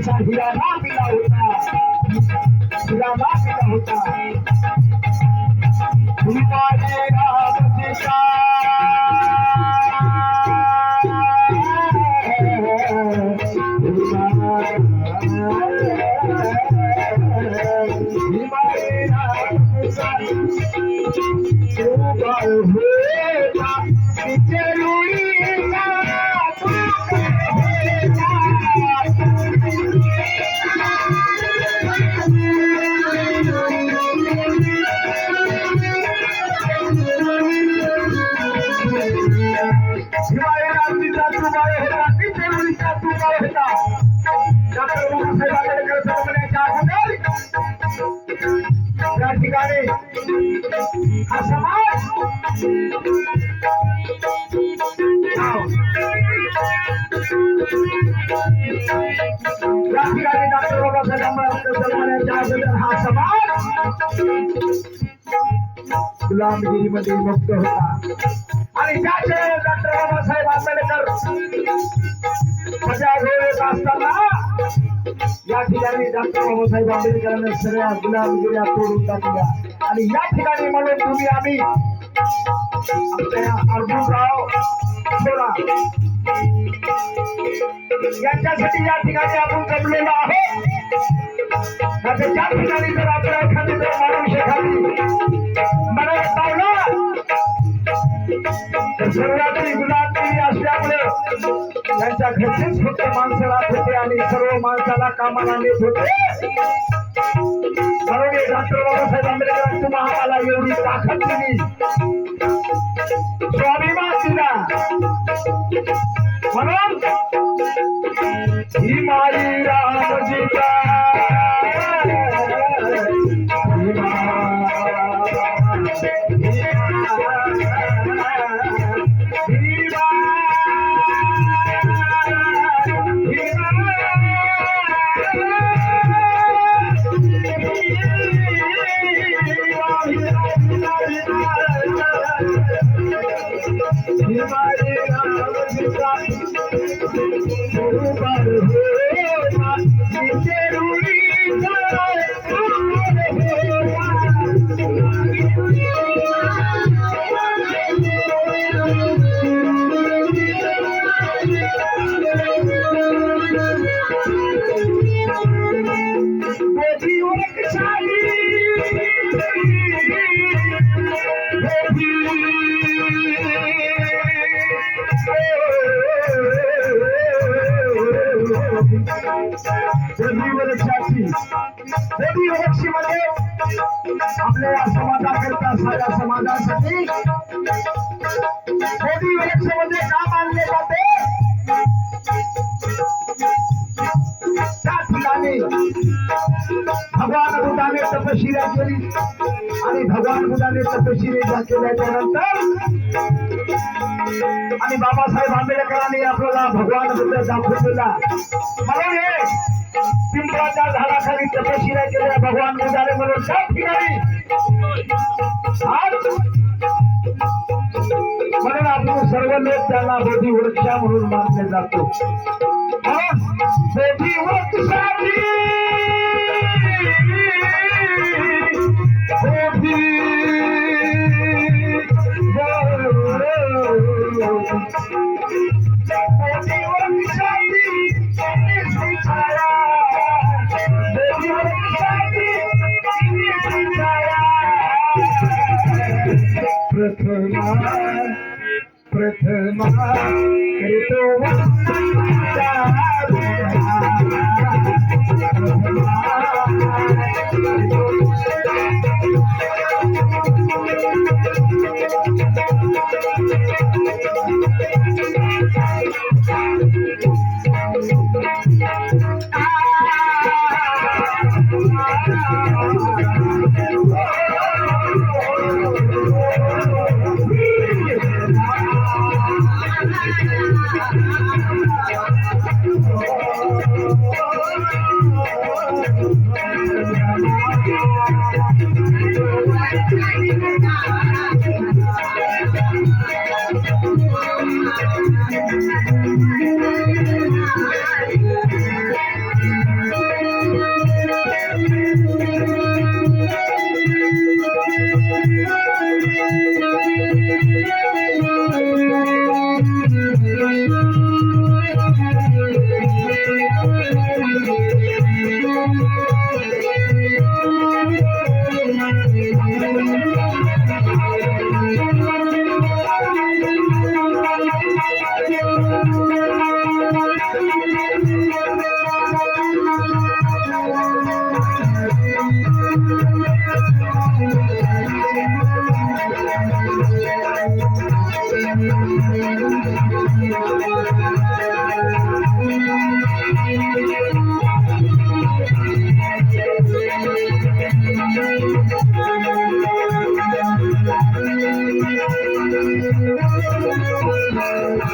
तसा हिराला पिला होता, हिराला पिला होता. माझे राम सीता या ठिकाणी हा समाज या ठिकाणी डॉक्टर बाबासाहेब आंबेडकर अगोदर हा समाज गुलामगिरीमध्ये मुक्त होता आणि त्याचे डॉक्टर बाबासाहेब आंबेडकर सजाग होत असताना या ठिकाणी डॉक्टर बाबासाहेब आंबेडकरांनी सगळ्या गुलामगिऱ्या तोडून टाकल्या आणि या ठिकाणी म्हणून तुम्ही आम्ही अर्जुनराव थोरा यांच्यासाठी या ठिकाणी आपण जमलेलो आहोत. ज्या ठिकाणी जर आपल्या एखादी जर माणूस एखादी मनात लावला तर सर्वांची गुलामगिरी असल्यामुळे त्यांच्या घरचेच फक्त माणसं राहत होते आणि सर्व माणसाला कामाला नेत होते. म्हणून डॉक्टर बाबासाहेब आंबेडकरांनी तुम्हाला एवढी ताकद दिली, स्वाभिमान दिला. म्हणून ही माई रामजीचा आपल्या समाजाकरता साऱ्या समाजासाठी मोदी वृक्षामध्ये का मानले जाते. त्या ठिकाणी भगवान बुद्धाने तपश्चर्या केली आणि भगवान बुद्धाने तपश्चर्या केल्याच्या नंतर आणि बाबासाहेब आंबेडकरांनी आपल्याला भगवान बुद्ध दाखवून दिला. म्हणून हे पिंपळाच्या झाडाखाली तपश्चर्या केल्या भगवान बुद्धाने म्हणून त्या ठिकाणी आज म्हणून आपण सर्व लोक त्यांना बोधी वृक्षा म्हणून मानले जातो. बोधी वृक्षाची प्रथमा करतो